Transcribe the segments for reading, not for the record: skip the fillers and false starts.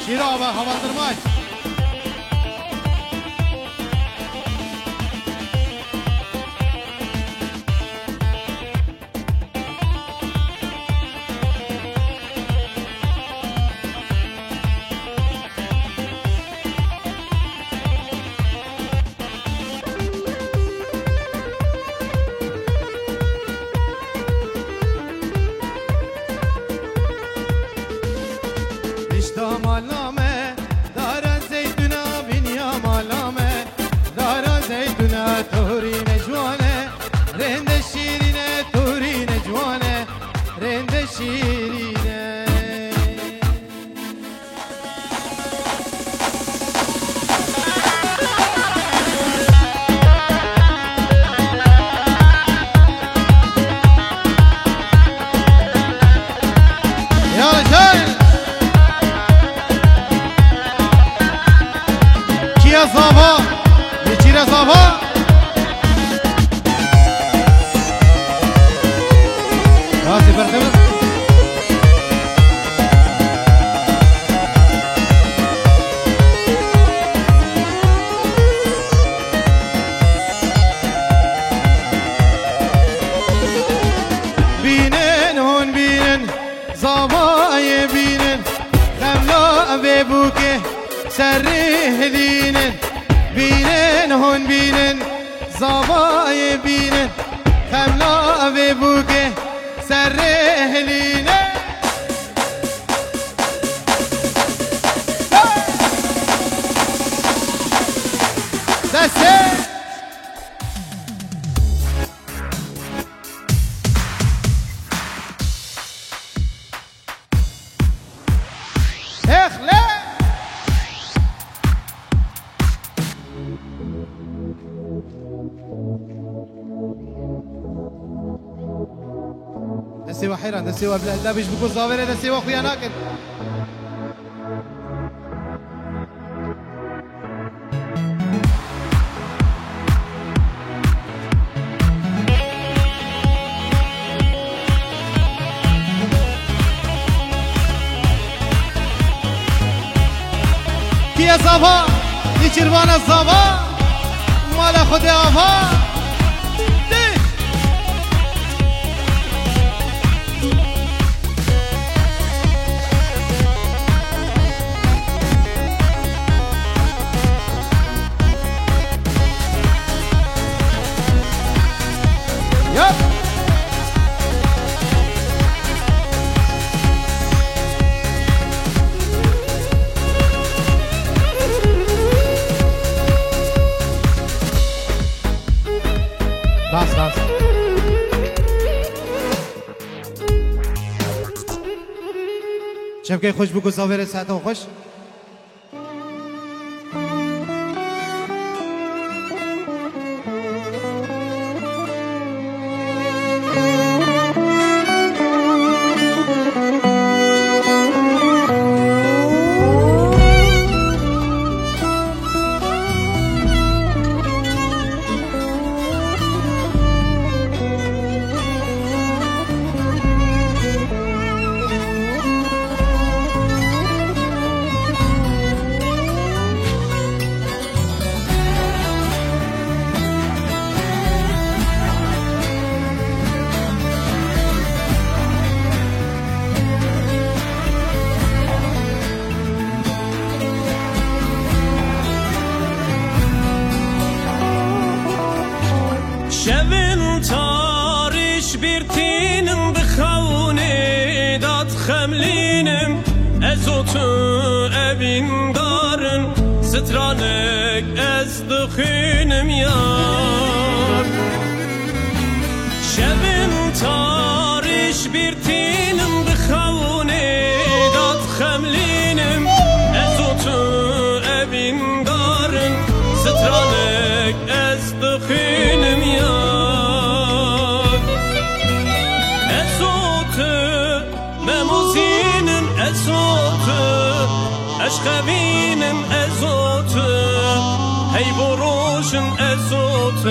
Şiir havalandırmak. Malame dara zeytuna bin ya malame dara zeytuna turine jwane rende şirine turine jwane rende şirine ya gel Zava, geçire zava. Hadi berdemiz. Binin hon binin, zavayı binin, demla ve buke serrihline. Binin hon binin zavayı binin Kemla ve buke serrehline Deste Ekle دسيوة حيران دسيوة بلا لا بيش بكون ظاهرة دسيوة خويا ناكل كيا صافا يشربانا صافا مالا خدي عفا Dans. شبكة خوش بكو صافير ساعته خوش شبن تارش بیرتینم بخونه داد خملینم ازوتو ابین دارن سترانک از دخینم یار شبن تارش بیرتینم بخونه داد خملینم ازوتو ابین دارن سترانک از دخینم یار اشخبینم ازوت هی بروشن ازوت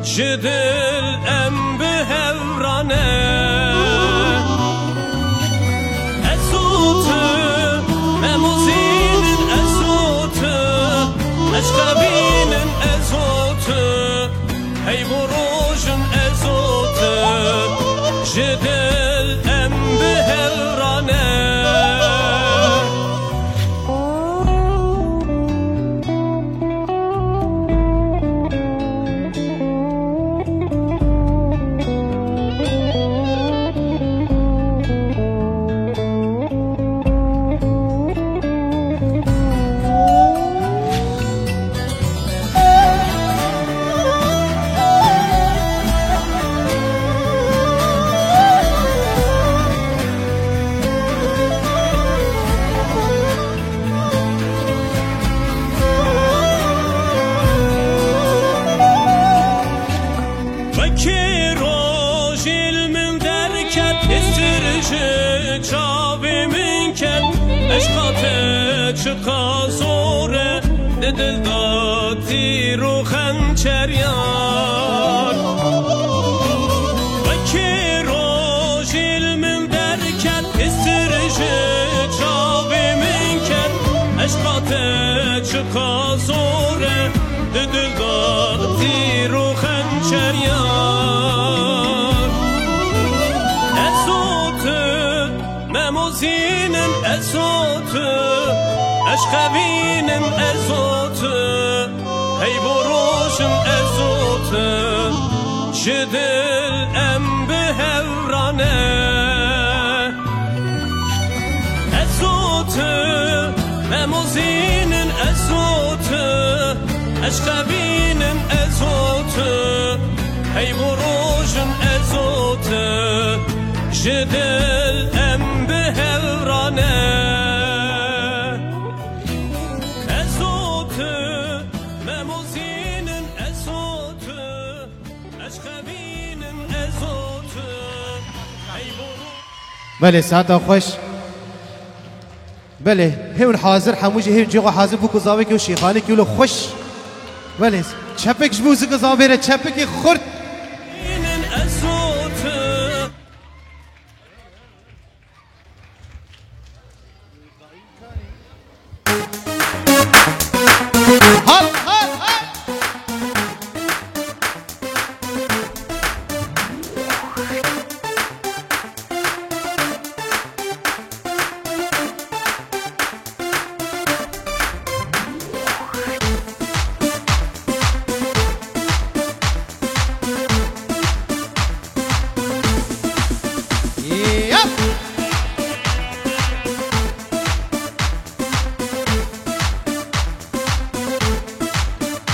جدل ام به هورانه ازوت هی بروشن ازوت جدل ام به هورانه چقا زوره دل دادی رو خنچر یار و که روژیل من درکت استرش چاوی من کرد عشقات چقا زوره دل دادی رو خنچر یار ازوت مموزینن ازوت اشخوینن ازوت هی بروشن ازوت جدل ام به هورانه ازوت مموزینن ازوت اشخوینن ازوت هی بروشن ازوت جدل ام به هورانه بله ساعتا خوش بله هون حاضر حموجي هون جيغو حاضر بو كزاوي كيو شيخاني كيو خوش بله چپك جبوز كزاوي ره چپك خرد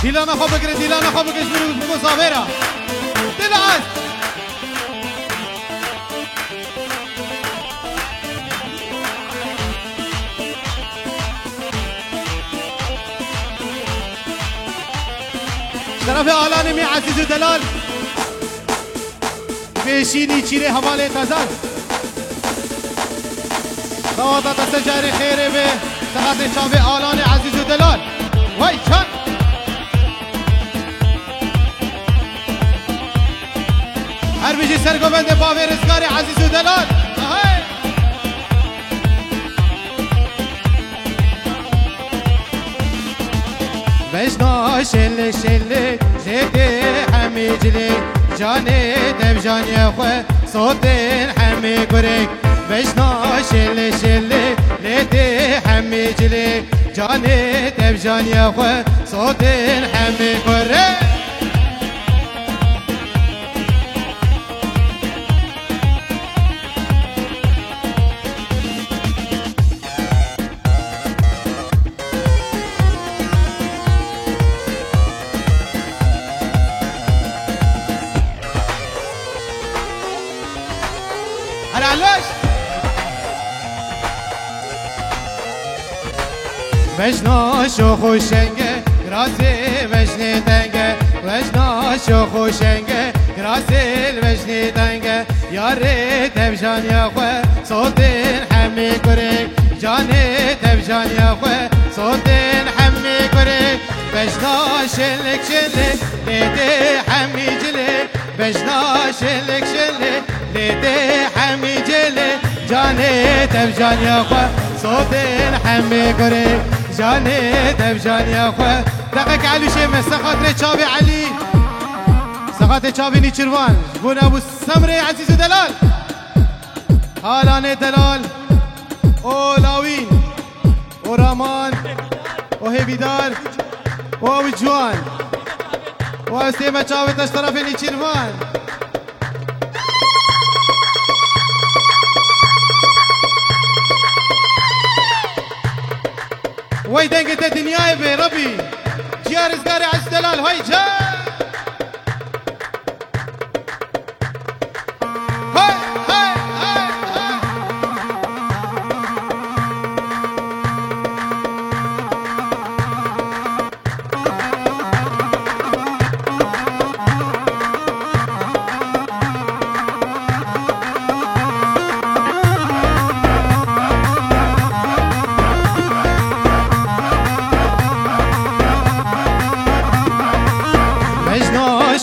دیلانا خواب بگیره دیلانا خواب بگیره برو مصابره دلعت طرف آلان می عزیز و دلال بشینی چیره حواله تزن دوادات سجاری خیره به سقط چاوه آلان عزیز و دلال وای چند هر بیجی سرگوبند باوی رزگار عزیز و دلال بجنا شل شل جده همی جلی جانه دب جانی خواه صوتین همی گرک بجنا شل شل لده همی جلی جانه دب جانی خواه صوتین همی گرک وجنا شو خوشنگه راسي وجني دنگه وجنا شو خوشنگه راسي وجني دنگه يا ريت بجان يا خو صوتين حمي كريك جاني تبجان يا خو صوتين حمي كريك وجنا شلك شلك ليدي حمي جلك وجنا شلك شلك ليدي حمي جلك جاني تبجان يا خو صوتين حمي كريك جاني تبجان يا خو دقك علي شي مسا خاطري تشابي علي بخاطر چاوینی چروان بون ابو سمره عزیز دلال حالانه دلال او لاوین او رامان او هیویدار او جوان او استیمه چاوی تش طرفینی چروان وای دنگت دنیای به ربی جیار ازگار عزیز دلال های جا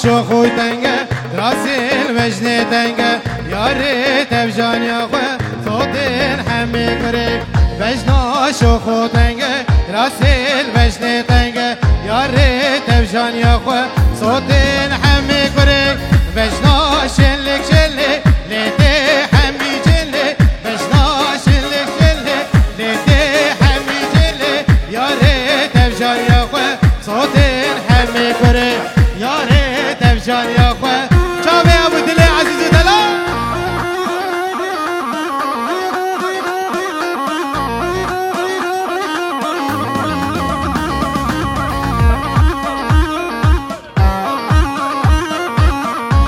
شوخو تنگه راسل وجنه تنگه یاره تبجان یا خو صوتین همه کره وجنا شوخو تنگه راسل وجنه تنگه یاره تبجان یا خو صوتین همه کره وجنا شلک شلک لیده همی جله وجنا شلک شلک لیده همی جله یاره تبجان یا خو صوتین همه کره یاره جان یا خواه چاوه ابو دل عزیز و دلال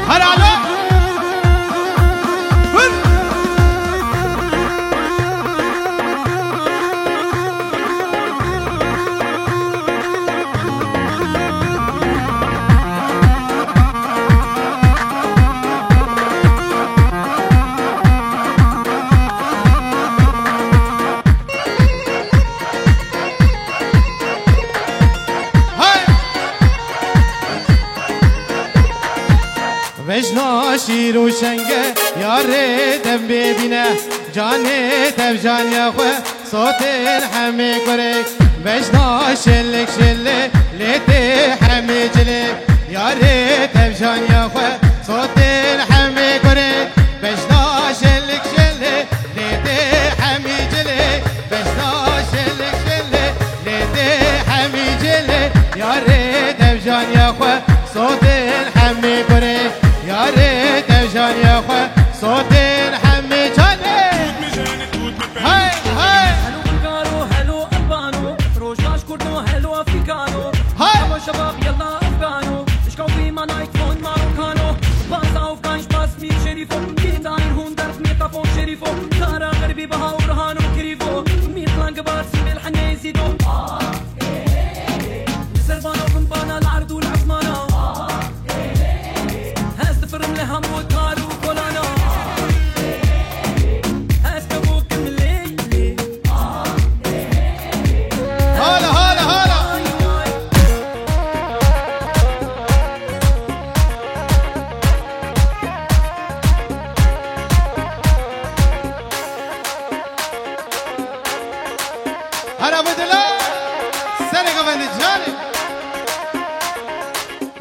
هر علا وجنا شیر و شنگه یاره دم ببینه جانه تب جان یا خو صوتین همه کرک وجنا شلک شله لیته همه جله یاره تب جان یا خو صوتین همه کرک وجنا شلک شله لیته همه جله وجنا شلک شله لیته همه جله یاره تب جان یا خو صوتین همه کرک یاره تجان یا خو صوتین همه جانه های های هلو بلغارو هلو البانو روجاش كردو هلو افريكانو هاي شباب يلا افغانو اشكو في منايت فون ماروكانو بازا افغانش باس مي شريفو ميتاين هوندرف ميتافون شريفو كارا غربي بها ورهانو كريفو ميتلان قبار سمي الحني يزيدو سربانو بنبانا العرض والعثمانو فرم لهم وطارو كولانا هستبو كملي هلا هلا هلا هلا بدلا سرقة بند جاني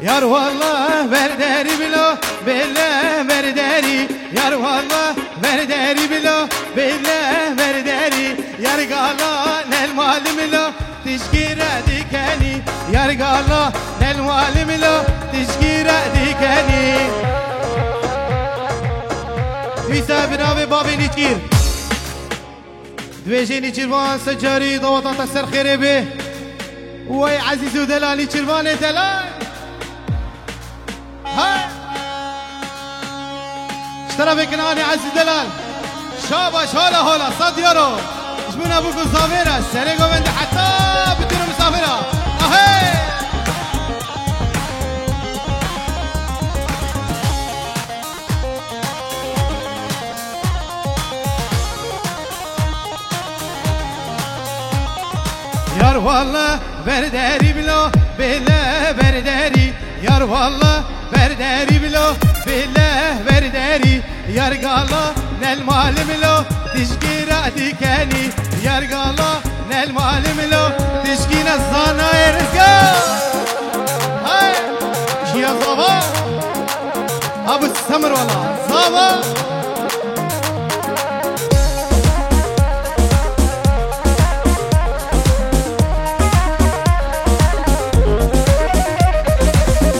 يار والله برداري بلو بالله برداري يار والله برداري بلو بالله برداري يار قالا نالمال ملو تشكيرة ديكاني يار قالا نالمال ملو تشكيرة ديكاني ويسا بناوي بابي نيتكير دويجي نيتشيروان سجاري ضوطان تسر خيري به وي عزيز ودلال نيتشيروان دلال هاي اشترى بكناني عزيز دلال شاباش هلا هلا صد يورو جبنا ابوكو صافيرة سريقو بند حتى بتونو مسافرة اهي يار والله برداري بلو بلا برداري يار والله برداري بلو بالله برداري يار قالا نالمال ملو تشكيرة ديكاني يار قالا نالمال ملو تشكينا الصناير رزقا هاي شيا صبا ابو السمر والله صابا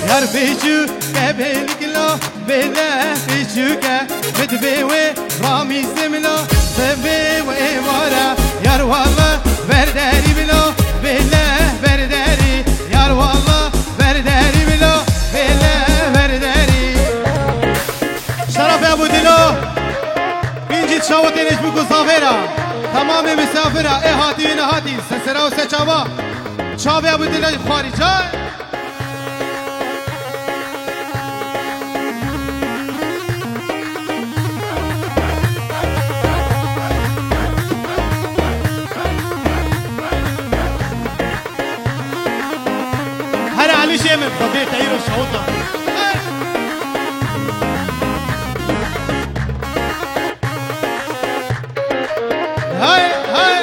يا رفيجو قبلك لا بلا فيجوك مدبي رامي سملا سبي وإمارة يا والله برداري بلا بلا برداري يا والله برداري بلا بلا برداري شرف يا ابو دلو بينجي تشاوتينش بكو صافرة تمام مسافرة ايه هاتي هنا هاتي سسرا وسچاوا شاف يا ابو دلو خواري جاي علي شامل خديت عيرو الشوطة هاي هاي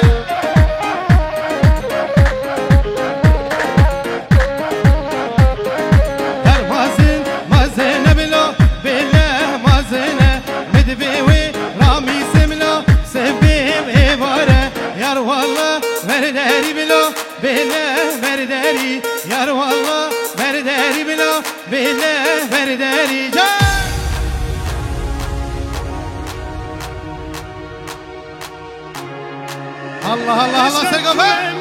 يا مازن مازن بلو بلا مازن مدبيوي رامي سملو سبيم إبارة يا والله مرداري بلو بلا مرداري يا والله مرداري بلا بلا مرداري جا الله الله الله سرقوا